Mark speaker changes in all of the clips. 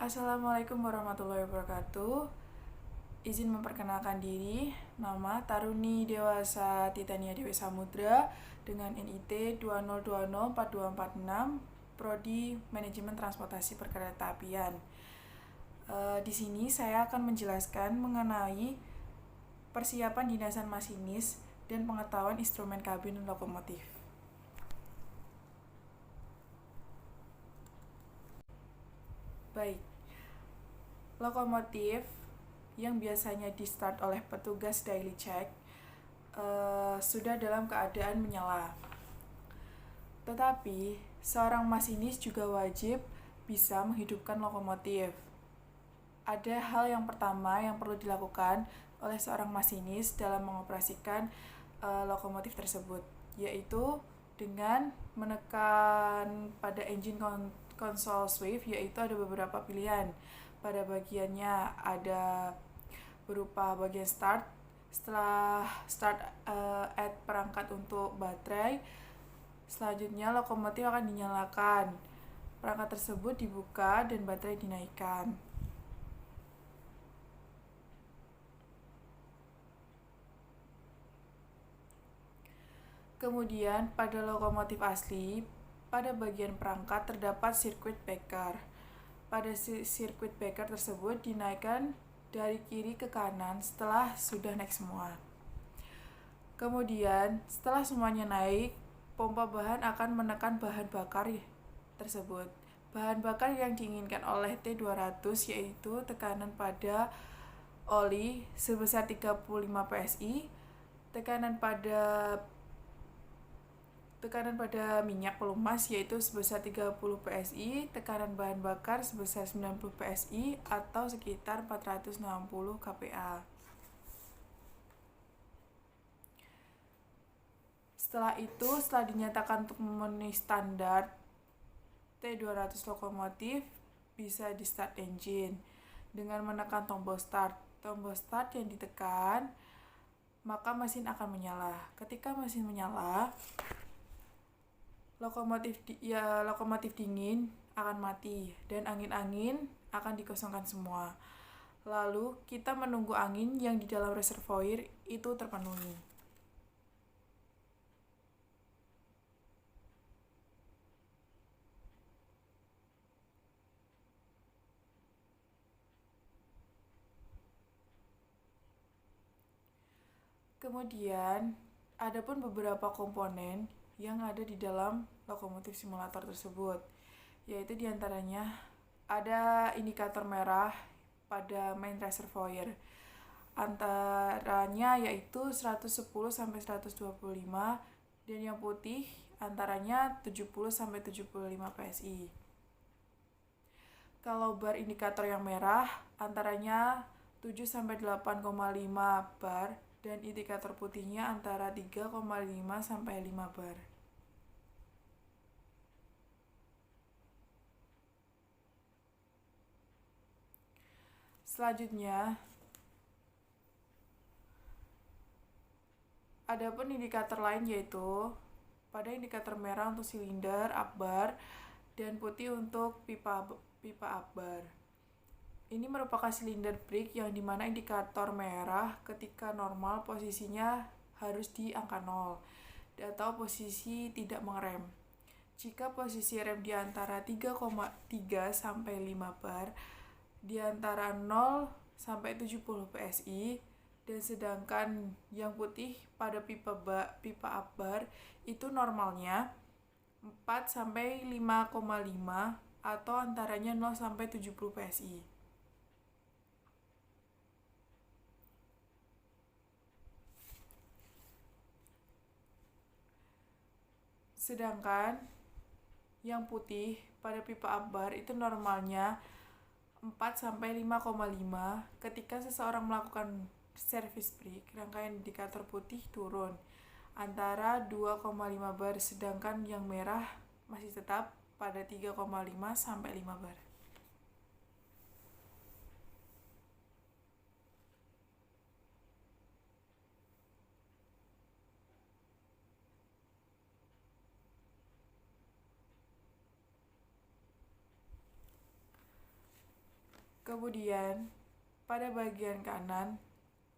Speaker 1: Assalamualaikum warahmatullahi wabarakatuh. Izin memperkenalkan diri, nama Taruni Dewasa Titania Dewi Samudra dengan NIT 20204246, Prodi Manajemen Transportasi Perkeretaapian. Di sini saya akan menjelaskan mengenai persiapan dinasan masinis dan pengetahuan instrumen kabin lokomotif. Baik, lokomotif yang biasanya di-start oleh petugas daily check sudah dalam keadaan menyala. Tetapi, seorang masinis juga wajib bisa menghidupkan lokomotif. Ada hal yang pertama yang perlu dilakukan oleh seorang masinis dalam mengoperasikan lokomotif tersebut, yaitu dengan menekan pada engine console switch, yaitu ada beberapa pilihan. Pada bagiannya ada berupa bagian start, setelah start add perangkat untuk baterai, selanjutnya lokomotif akan dinyalakan. Perangkat tersebut dibuka dan baterai dinaikkan. Kemudian pada lokomotif asli, pada bagian perangkat terdapat circuit breaker. Pada circuit breaker tersebut dinaikkan dari kiri ke kanan setelah sudah naik semua. Kemudian setelah semuanya naik, pompa bahan akan menekan bahan bakar tersebut. Bahan bakar yang diinginkan oleh T200 yaitu tekanan pada oli sebesar 35 PSI, tekanan pada minyak pelumas yaitu sebesar 30 PSI, tekanan bahan bakar sebesar 90 PSI atau sekitar 460 kPa. Setelah itu, setelah dinyatakan untuk memenuhi standar T200 lokomotif, bisa di start engine dengan menekan tombol start. Tombol start yang ditekan, maka mesin akan menyala. Ketika mesin menyala, lokomotif dingin akan mati dan angin-angin akan dikosongkan semua. Lalu kita menunggu angin yang di dalam reservoir itu terpenuhi. Kemudian, ada pun beberapa komponen yang ada di dalam lokomotif simulator tersebut, yaitu diantaranya ada indikator merah pada main reservoir, antaranya yaitu 110-125, dan yang putih antaranya 70-75 PSI. Kalau bar indikator yang merah antaranya 7-8,5 bar dan indikator putihnya antara 3,5-5 bar. Selanjutnya, adapun indikator lain yaitu pada indikator merah untuk silinder akbar dan putih untuk pipa akbar. Ini merupakan silinder brake yang dimana indikator merah ketika normal posisinya harus di angka 0 atau posisi tidak mengerem. Jika posisi rem di antara 3,3 sampai 5 bar, di antara 0 sampai 70 PSI, dan sedangkan yang putih pada pipa akbar itu normalnya 4 sampai 5,5 atau antaranya 0 sampai 70 PSI. Sedangkan yang putih pada pipa akbar itu normalnya 4 sampai 5,5 ketika seseorang melakukan service brake, rangkaian indikator putih turun antara 2,5 bar, sedangkan yang merah masih tetap pada 3,5 sampai 5 bar. Kemudian, pada bagian kanan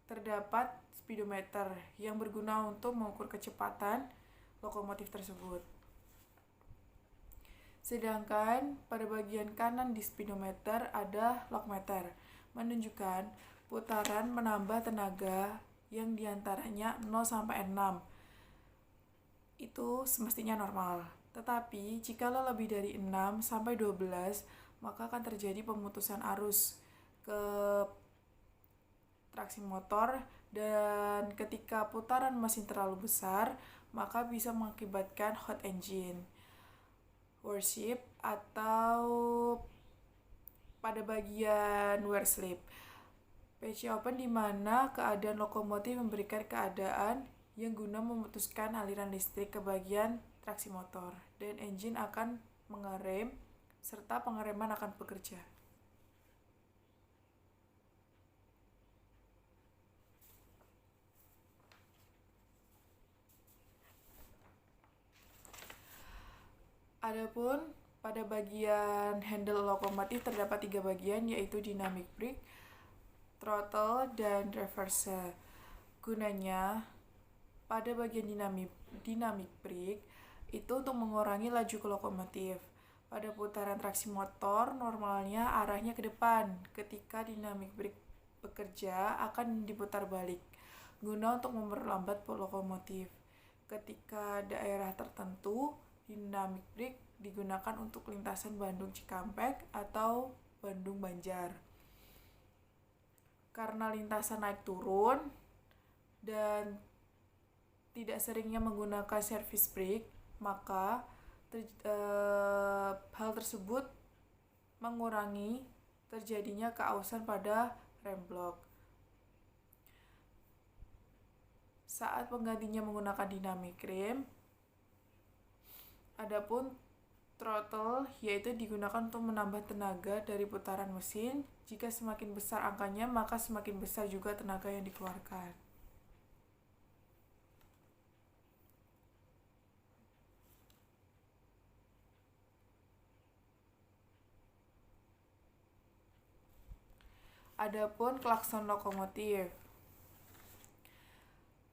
Speaker 1: terdapat speedometer yang berguna untuk mengukur kecepatan lokomotif tersebut. Sedangkan pada bagian kanan di speedometer ada lockmeter, menunjukkan putaran menambah tenaga yang diantaranya 0 sampai 6. Itu semestinya normal. Tetapi jika lebih dari 6 sampai 12, maka akan terjadi pemutusan arus ke traksi motor, dan ketika putaran mesin terlalu besar, maka bisa mengakibatkan hot engine worship atau pada bagian wear slip. PC open di mana keadaan lokomotif memberikan keadaan yang guna memutuskan aliran listrik ke bagian traksi motor, dan engine akan mengerem serta pengereman akan bekerja. Adapun pada bagian handle lokomotif terdapat 3 bagian, yaitu dynamic brake, throttle, dan reverser. Gunanya pada bagian dynamic brake itu untuk mengurangi laju ke lokomotif. Pada putaran traksi motor normalnya arahnya ke depan. Ketika dynamic brake bekerja akan diputar balik guna untuk memperlambat lokomotif. Ketika daerah tertentu, dynamic brake digunakan untuk lintasan Bandung Cikampek atau Bandung Banjar. Karena lintasan naik turun dan tidak seringnya menggunakan service brake, maka hal tersebut mengurangi terjadinya keausan pada rem block. Saat penggantinya menggunakan dynamic rem, adapun throttle yaitu digunakan untuk menambah tenaga dari putaran mesin. Jika semakin besar angkanya, maka semakin besar juga tenaga yang dikeluarkan. Adapun klakson lokomotif.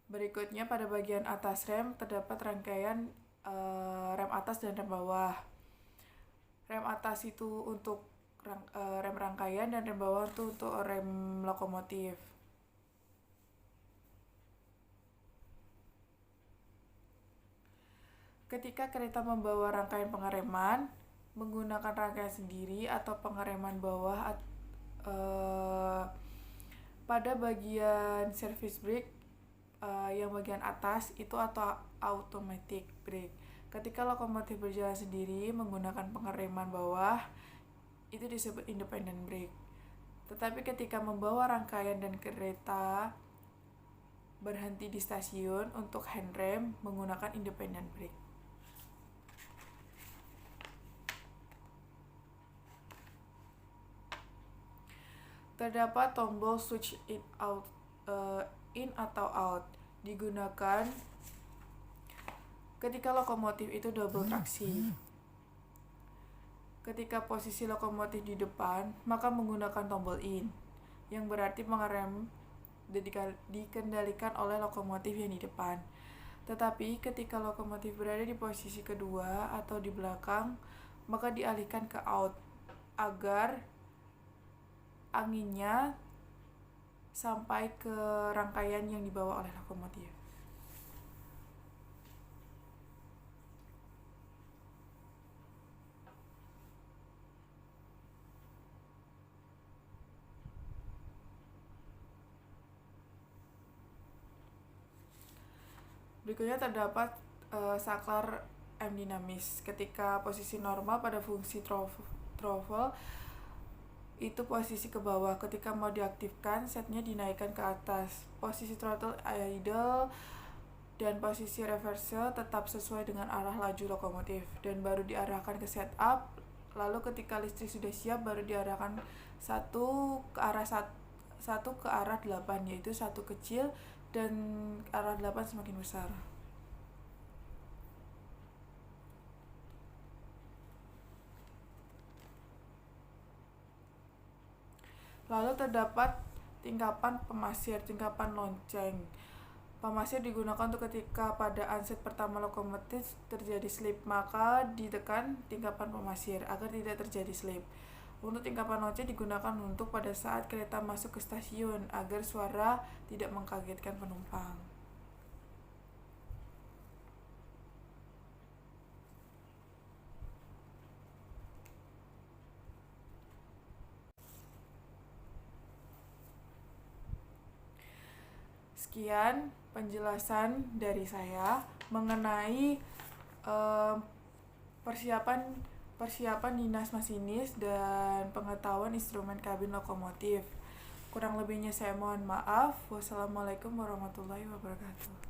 Speaker 1: Berikutnya pada bagian atas rem terdapat rangkaian rem atas dan rem bawah. Rem atas itu untuk rem rangkaian dan rem bawah itu untuk rem lokomotif. Ketika kereta membawa rangkaian pengereman menggunakan rangkaian sendiri atau pengereman bawah pada bagian service brake yang bagian atas itu atau automatic brake. Ketika lokomotif berjalan sendiri menggunakan pengereman bawah, itu disebut independent brake. Tetapi ketika membawa rangkaian dan kereta berhenti di stasiun untuk handrem menggunakan independent brake. Terdapat tombol switch in atau out digunakan ketika lokomotif itu double traksi. Ketika posisi lokomotif di depan, maka menggunakan tombol in, yang berarti pengerem dikendalikan oleh lokomotif yang di depan. Tetapi ketika lokomotif berada di posisi kedua atau di belakang, maka dialihkan ke out agar anginnya sampai ke rangkaian yang dibawa oleh lokomotif. Berikutnya terdapat saklar M dinamis. Ketika posisi normal pada fungsi throttle itu posisi ke bawah. Ketika mau diaktifkan, setnya dinaikkan ke atas. Posisi throttle idle dan posisi reverse tetap sesuai dengan arah laju lokomotif dan baru diarahkan ke setup. Lalu ketika listrik sudah siap, baru diarahkan satu ke arah 8, yaitu satu kecil dan arah 8 semakin besar. Lalu terdapat tingkapan pemasir, tingkapan lonceng. Pemasir digunakan untuk ketika pada anset pertama lokomotif terjadi slip, maka ditekan tingkapan pemasir agar tidak terjadi slip. Untuk tingkapan lonceng digunakan untuk pada saat kereta masuk ke stasiun agar suara tidak mengkagetkan penumpang. Sekian penjelasan dari saya mengenai persiapan dinas masinis dan pengetahuan instrumen kabin lokomotif. Kurang lebihnya saya mohon maaf. Wassalamualaikum warahmatullahi wabarakatuh.